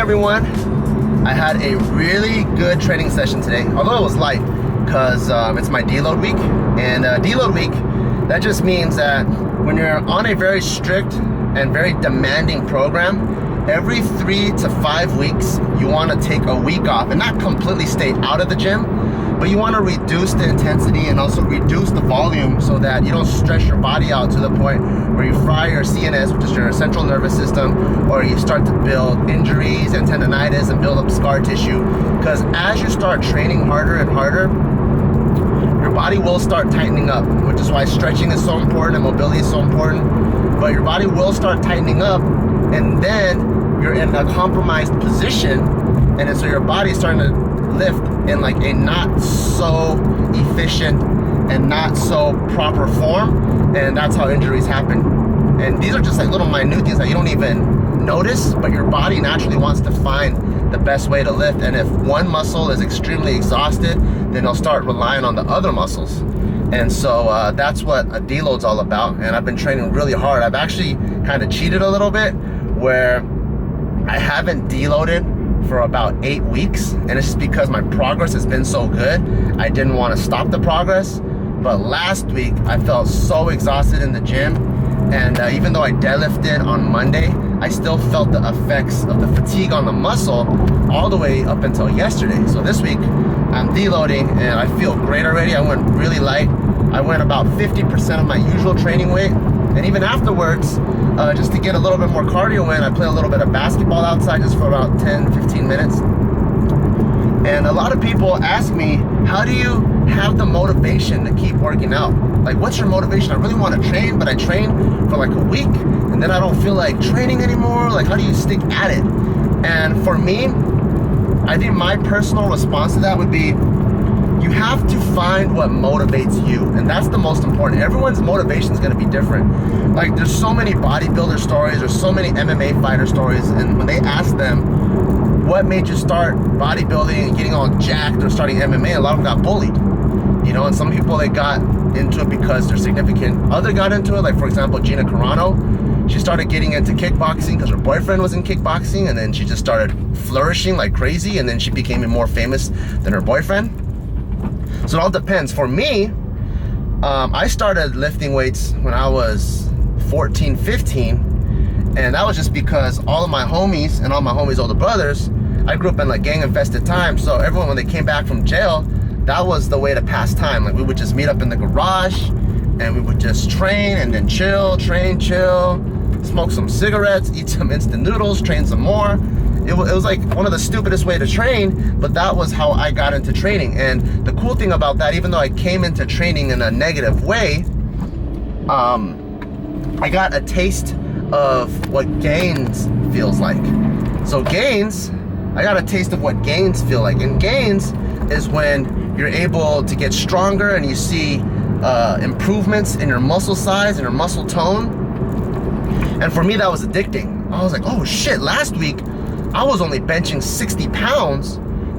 everyone. I had a really good training session today, although it was light because it's my deload week. And deload week, that just means that when you're on a very strict and very demanding program, every 3 to 5 weeks, you want to take a week off and not completely stay out of the gym, but you want to reduce the intensity and also reduce the volume so that you don't stress your body out to the point where you fry your CNS, which is your central nervous system, or you start to build injuries and tendonitis and build up scar tissue. Because as you start training harder and harder, your body will start tightening up, which is why stretching is so important and mobility is so important. But your body will start tightening up, and then you're in a compromised position, and so your body's starting to lift in like a not so efficient and not so proper form, and that's how injuries happen. And these are just like little minute things that you don't even notice, but your body naturally wants to find the best way to lift. And if one muscle is extremely exhausted, then they'll start relying on the other muscles. And so that's what a deload's all about. And I've been training really hard. I've actually kind of cheated a little bit where I haven't deloaded for about 8 weeks, and it's just because my progress has been so good. I didn't want to stop the progress. But last week I felt so exhausted in the gym, and even though I deadlifted on Monday, I still felt the effects of the fatigue on the muscle all the way up until yesterday. So this week I'm deloading and I feel great already. I went really light. I went about 50% of my usual training weight, and even afterwards, just to get a little bit more cardio in, I play a little bit of basketball outside just for about 10-15 minutes. And a lot of people ask me, how do you have the motivation to keep working out? Like, what's your motivation? I really want to train, but I train for like a week and then I don't feel like training anymore. Like, how do you stick at it? And for me, I think my personal response to that would be, you have to find what motivates you, and that's the most important. Everyone's motivation is going to be different. Like, there's so many bodybuilder stories, there's so many MMA fighter stories, and when they ask them what made you start bodybuilding and getting all jacked or starting MMA, a lot of them got bullied, you know. And some people, they got into it because they're significant other got into it. Like, for example, Gina Carano, she started getting into kickboxing because her boyfriend was in kickboxing, and then she just started flourishing like crazy, and then she became more famous than her boyfriend. So it all depends. For me, I started lifting weights when I was 14, 15, and that was just because all of my homies and all my homies' older brothers, I grew up in like gang-infested times, so everyone, when they came back from jail, that was the way to pass time. Like, we would just meet up in the garage, and we would just train, and then chill, train, chill, smoke some cigarettes, eat some instant noodles, train some more. It was like one of the stupidest way to train, but that was how I got into training. And the cool thing about that, even though I came into training in a negative way, I got a taste of what gains feels like. So gains, I got a taste of what gains feel like. And gains is when you're able to get stronger and you see improvements in your muscle size and your muscle tone. And for me, that was addicting. I was like, oh shit, last week I was only benching 60 pounds,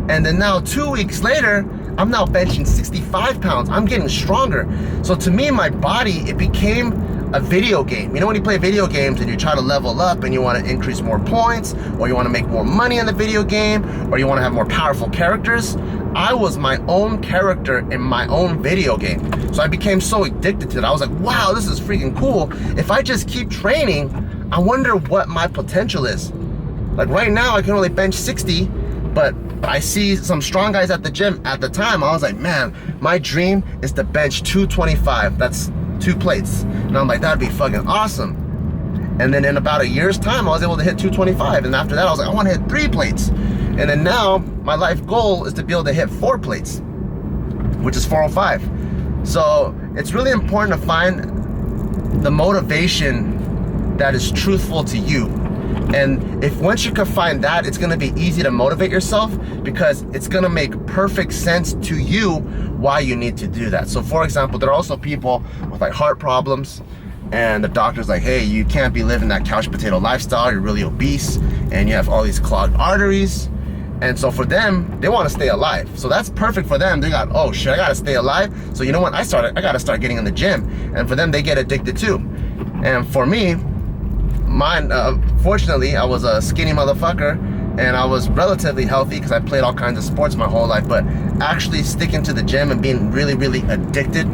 and then now 2 weeks later, I'm now benching 65 pounds. I'm getting stronger. So to me, my body, it became a video game. You know, when you play video games and you try to level up and you want to increase more points, or you want to make more money in the video game, or you want to have more powerful characters, I was my own character in my own video game. So I became so addicted to it. I was like, wow, this is freaking cool. If I just keep training, I wonder what my potential is. Like, right now, I can only bench 60, but I see some strong guys at the gym. At the time, I was like, man, my dream is to bench 225. That's 2 plates. And I'm like, that'd be fucking awesome. And then in about a year's time, I was able to hit 225. And after that, I was like, I want to hit 3 plates. And then now, my life goal is to be able to hit 4 plates, which is 405. So it's really important to find the motivation that is truthful to you. And if once you can find that, it's gonna be easy to motivate yourself, because it's gonna make perfect sense to you why you need to do that. So for example, there are also people with like heart problems, and the doctor's like, hey, you can't be living that couch potato lifestyle, you're really obese, and you have all these clogged arteries. And so for them, they want to stay alive. So that's perfect for them. They got, oh shit, I gotta stay alive. So you know what, I gotta start getting in the gym. And for them, they get addicted too. And for me, mine, fortunately, I was a skinny motherfucker and I was relatively healthy because I played all kinds of sports my whole life, but actually sticking to the gym and being really, really addicted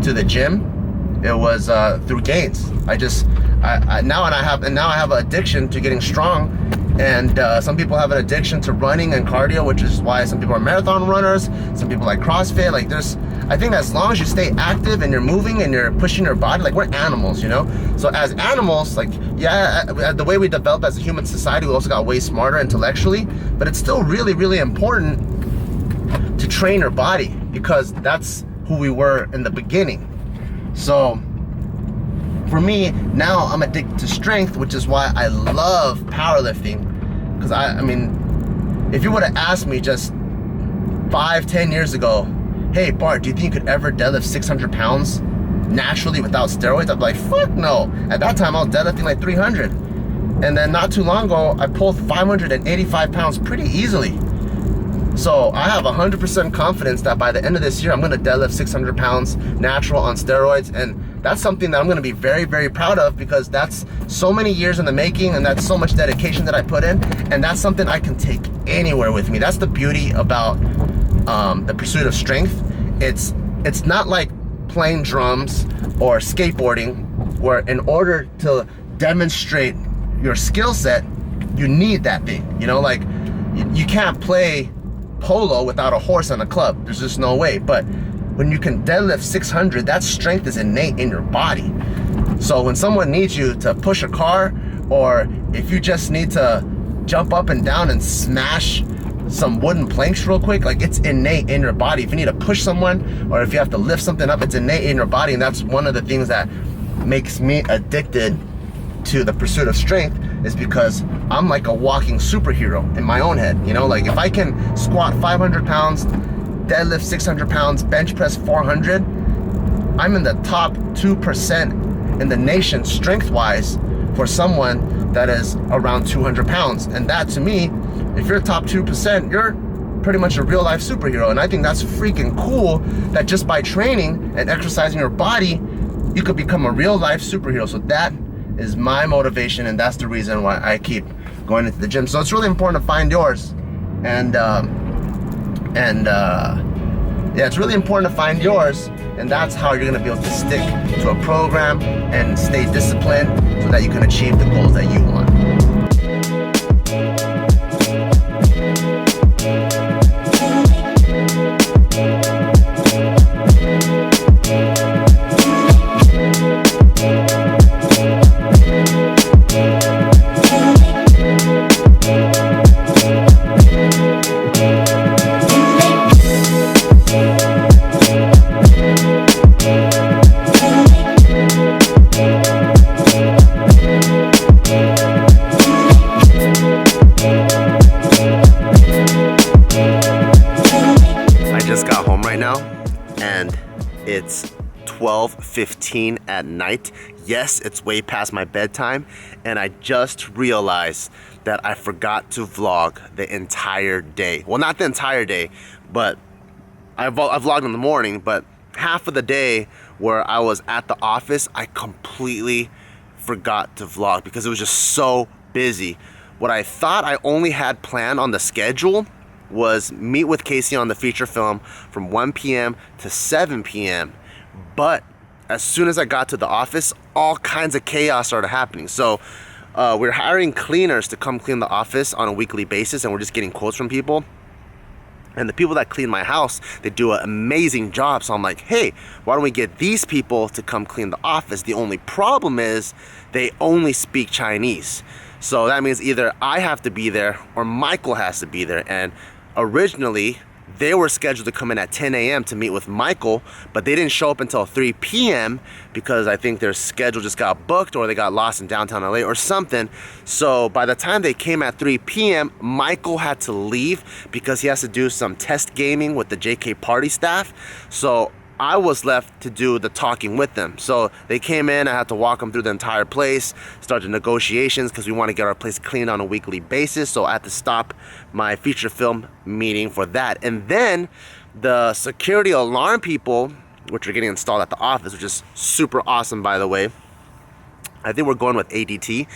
to the gym, it was through gains. Now I have an addiction to getting strong, and some people have an addiction to running and cardio, which is why some people are marathon runners, some people like CrossFit. Like I think as long as you stay active and you're moving and you're pushing your body, like we're animals, you know? So as animals, like, yeah, the way we develop as a human society, we also got way smarter intellectually, but it's still really, really important to train your body because that's who we were in the beginning. So for me, now I'm addicted to strength, which is why I love powerlifting. Because I mean, if you would have asked me just 5-10 years ago, hey Bart, do you think you could ever deadlift 600 pounds naturally without steroids? I'd be like, fuck no. At that time, I was deadlifting like 300. And then not too long ago, I pulled 585 pounds pretty easily. So I have 100% confidence that by the end of this year, I'm gonna deadlift 600 pounds natural on steroids. And that's something that I'm gonna be very, very proud of because that's so many years in the making and that's so much dedication that I put in. And that's something I can take anywhere with me. That's the beauty about the pursuit of strength. It's not like playing drums or skateboarding, where in order to demonstrate your skill set, you need that thing. You know, like you can't play polo without a horse and a club. There's just no way. But when you can deadlift 600, that strength is innate in your body. So when someone needs you to push a car, or if you just need to jump up and down and smash some wooden planks real quick, like it's innate in your body. If you need to push someone, or if you have to lift something up, it's innate in your body. And that's one of the things that makes me addicted to the pursuit of strength, is because I'm like a walking superhero in my own head. You know, like if I can squat 500 pounds, deadlift 600 pounds, bench press 400, I'm in the top 2% in the nation strength-wise for someone that is around 200 pounds. And that, to me, if you're top 2%, you're pretty much a real life superhero. And I think that's freaking cool that just by training and exercising your body, you could become a real life superhero. So that is my motivation, and that's the reason why I keep going into the gym. So it's really important to find yours. Yeah, it's really important to find yours, and that's how you're gonna be able to stick to a program and stay disciplined so that you can achieve the goals that you want. It's 12:15 at night. Yes, it's way past my bedtime, and I just realized that I forgot to vlog the entire day. Well, not the entire day, but I vlogged in the morning, but half of the day where I was at the office, I completely forgot to vlog because it was just so busy. What I thought I only had planned on the schedule was meet with Casey on the feature film from 1 p.m. to 7 p.m. But as soon as I got to the office, all kinds of chaos started happening. So we're hiring cleaners to come clean the office on a weekly basis, and we're just getting quotes from people. And the people that clean my house, they do an amazing job. So I'm like, hey, why don't we get these people to come clean the office? The only problem is they only speak Chinese. So that means either I have to be there or Michael has to be there. And originally, they were scheduled to come in at 10 a.m. to meet with Michael, but they didn't show up until 3 p.m. because I think their schedule just got booked, or they got lost in downtown LA or something. So by the time they came at 3 p.m., Michael had to leave because he has to do some test gaming with the JK party staff. So I was left to do the talking with them. So they came in, I had to walk them through the entire place, start the negotiations because we want to get our place cleaned on a weekly basis. So I had to stop my feature film meeting for that. And then the security alarm people, which are getting installed at the office, which is super awesome, by the way. I think we're going with ADT.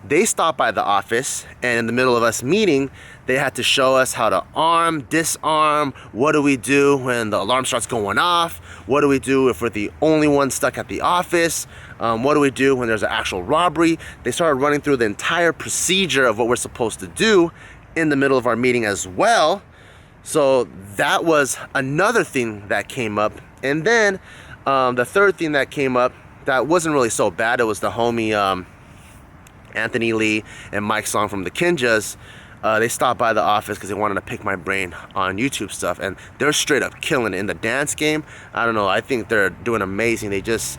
They stopped by the office, and in the middle of us meeting, they had to show us how to arm, disarm, what do we do when the alarm starts going off, what do we do if we're the only one stuck at the office, what do we do when there's an actual robbery. They started running through the entire procedure of what we're supposed to do in the middle of our meeting as well. So that was another thing that came up. And then the third thing that came up that wasn't really so bad, it was the homie Anthony Lee and Mike Song from the Kinjas. They stopped by the office because they wanted to pick my brain on YouTube stuff, and they're straight up killing it in the dance game. I don't know, I think they're doing amazing. They just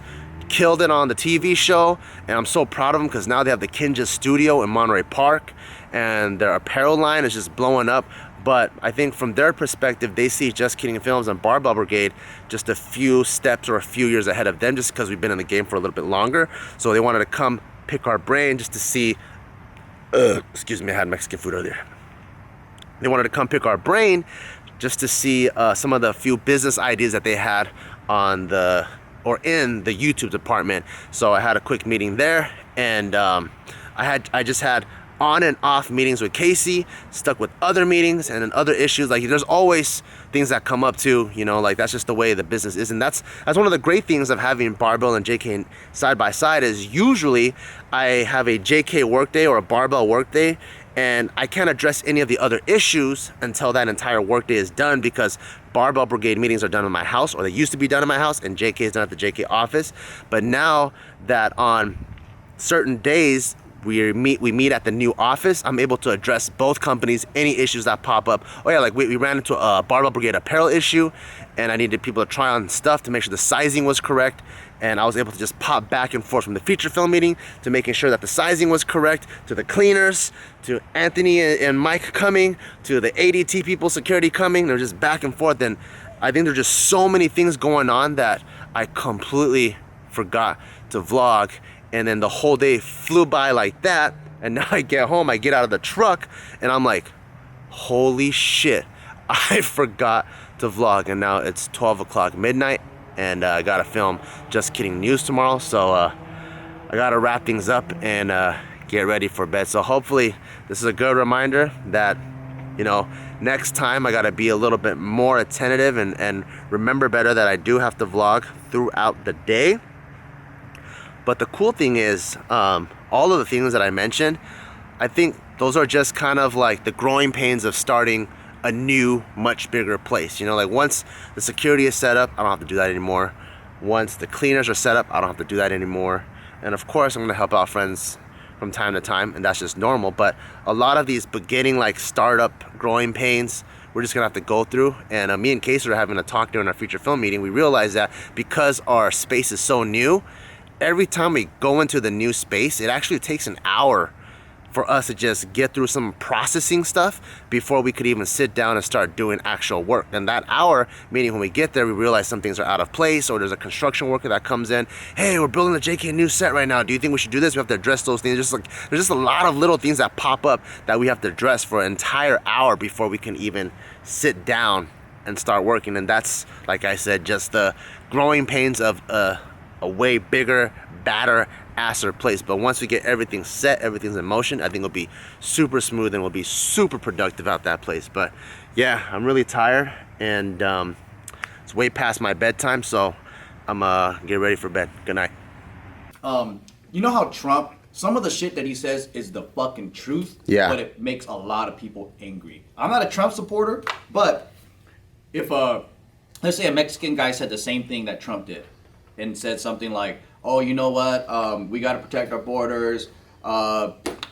killed it on the TV show, and I'm so proud of them because now they have the Kinjas studio in Monterey Park, and their apparel line is just blowing up. But I think from their perspective, they see Just Kidding Films and Barbell Brigade just a few steps or a few years ahead of them, just because we've been in the game for a little bit longer. So they wanted to come pick our brain just to see, excuse me, I had Mexican food earlier. They wanted to come pick our brain just to see some of the few business ideas that they had on the, or in the YouTube department. So I had a quick meeting there, and I just had on and off meetings with Casey, stuck with other meetings and then other issues. Like, there's always things that come up too, you know, like that's just the way the business is. And that's one of the great things of having Barbell and JK side by side, is usually I have a JK workday or a Barbell workday, and I can't address any of the other issues until that entire workday is done, because Barbell Brigade meetings are done in my house, or they used to be done in my house, and JK is done at the JK office. But now that on certain days we meet at the new office, I'm able to address both companies, any issues that pop up. Oh yeah, like we ran into a Barbell Brigade apparel issue, and I needed people to try on stuff to make sure the sizing was correct, and I was able to just pop back and forth from the feature film meeting to making sure that the sizing was correct, to the cleaners, to Anthony and Mike coming, to the ADT people, security coming. They're just back and forth, and I think there's just so many things going on that I completely forgot to vlog. And then the whole day flew by like that, and now I get home, I get out of the truck, and I'm like, holy shit, I forgot to vlog. And now it's 12 o'clock midnight, and I gotta film Just Kidding News tomorrow, so I gotta wrap things up and get ready for bed. So hopefully this is a good reminder that, you know, next time I gotta be a little bit more attentive and remember better that I do have to vlog throughout the day. But the cool thing is, all of the things that I mentioned, I think those are just kind of like the growing pains of starting a new, much bigger place. You know, like once the security is set up, I don't have to do that anymore. Once the cleaners are set up, I don't have to do that anymore. And of course, I'm gonna help out friends from time to time, and that's just normal. But a lot of these beginning, like startup growing pains, we're just gonna have to go through. And me and Casey are having a talk during our feature film meeting. We realized that because our space is so new, every time we go into the new space, it actually takes an hour for us to just get through some processing stuff before we could even sit down and start doing actual work. And that hour, meaning when we get there, we realize some things are out of place, or there's a construction worker that comes in, hey, we're building the JK new set right now, do you think we should do this? We have to address those things. Just like, there's just a lot of little things that pop up that we have to address for an entire hour before we can even sit down and start working. And that's, like I said, just the growing pains of a way bigger, badder, asser place. But once we get everything set, everything's in motion, I think it'll be super smooth and we'll be super productive out that place. But yeah, I'm really tired, and it's way past my bedtime, so I'm get ready for bed. Good night. You know how Trump, some of the shit that he says is the fucking truth, yeah, but it makes a lot of people angry. I'm not a Trump supporter, but if let's say a Mexican guy said the same thing that Trump did, and said something like, oh, you know what, we got to protect our borders,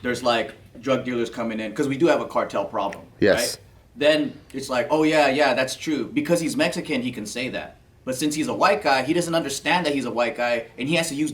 there's like drug dealers coming in, because we do have a cartel problem, yes, right? Then it's like, oh yeah, that's true. Because he's Mexican, he can say that. But since he's a white guy, he doesn't understand that he's a white guy, and he has to use